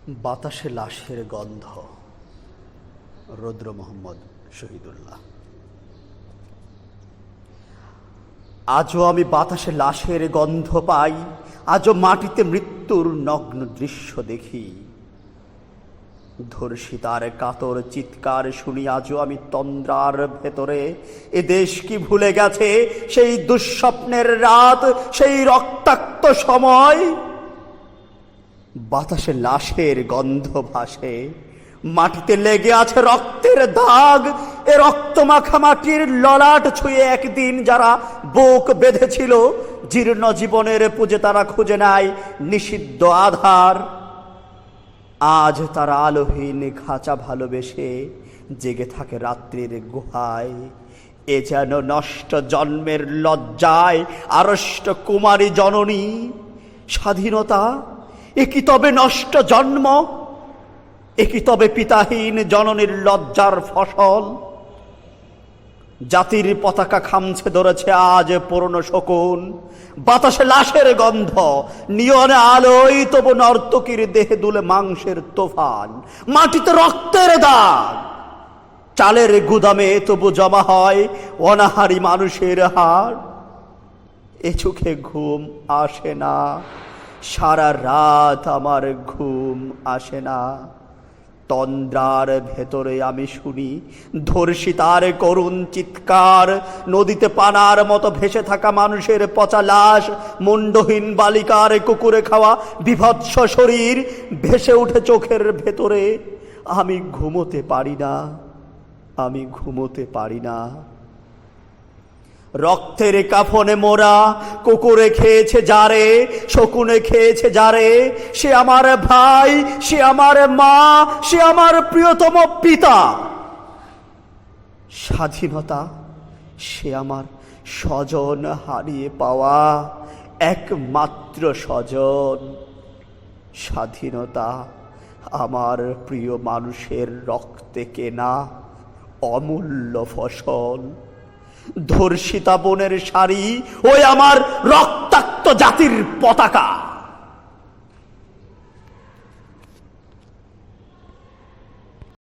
বাতাসে লাশের গন্ধ। রৌদ্র মোহাম্মদ শহীদুল্লাহ। আজও আমি বাতাসে লাশের গন্ধ পাই, আজও মাটিতে মৃত্যুর নগ্ন দৃশ্য দেখি। ধর্ষিতার কাতর চিৎকার শুনি আজও আমি তন্দ্রার ভেতরে। এ দেশ কি ভুলে গেছে সেই দুঃস্বপ্নের রাত, সেই রক্তাক্ত সময়? বাতাসে লাশের গন্ধ ভাসে, মাটিতে লেগে আছে রক্তের দাগ। এ রক্ত মাখা মাটির ললাট ছুঁয়ে একদিন যারা বুক বেঁধেছিল, জীর্ণ জীবনের পুজে তারা খুঁজে নেয় নিষিদ্ধ আধার। আজ তারা আলোহীন খাঁচা ভালোবেসে জেগে থাকে রাত্রির গুহায়। এ যেন নষ্ট জন্মের লজ্জায় আড়ষ্ট কুমারী জননী। স্বাধীনতা এ কি তবে নষ্ট জন্ম? এ কি তবে পিতাহীন জননীর লজ্জার ফসল? জাতির পতাকা খামছে ধরেছে আজ পুরনো শকুন। বাতাসে লাশের গন্ধ, নিয়নে আলোয় তবু নর্তকীর দেহে দুলে মাংসের তোফান। মাটিতে রক্তের দাগ, চালের গুদামে তবু জমা হয় অনাহারী মানুষের হাড়। এ চোখে ঘুম আসে না, সারা রাত আমার ঘুম আসে না। তন্দ্রার ভেতরে আমি শুনি ধর্ষিতার করুণ চিৎকার। নদীতে পানার মতো ভেসে থাকা মানুষের পচা লাশ, মুন্ডহীন বালিকার কুকুরে খাওয়া বিভৎস শরীর ভেসে উঠে চোখের ভেতরে। আমি ঘুমোতে পারি না, আমি ঘুমোতে পারি না। রক্তের কাফনে মোরা কুকুরে খেয়েছে যারে, শকুনে খেয়েছে যারে। সে আমার ভাই, সে আমার মা, সে আমার প্রিয়তম পিতা। স্বাধীনতা সে আমার স্বজন হারিয়ে পাওয়া একমাত্র স্বজন। স্বাধীনতা আমার প্রিয় মানুষের রক্তে কেনা অমূল্য ফসল। ধর্ষিতা বোনের শাড়ি ওই আমার রক্তাক্ত জাতির পতাকা।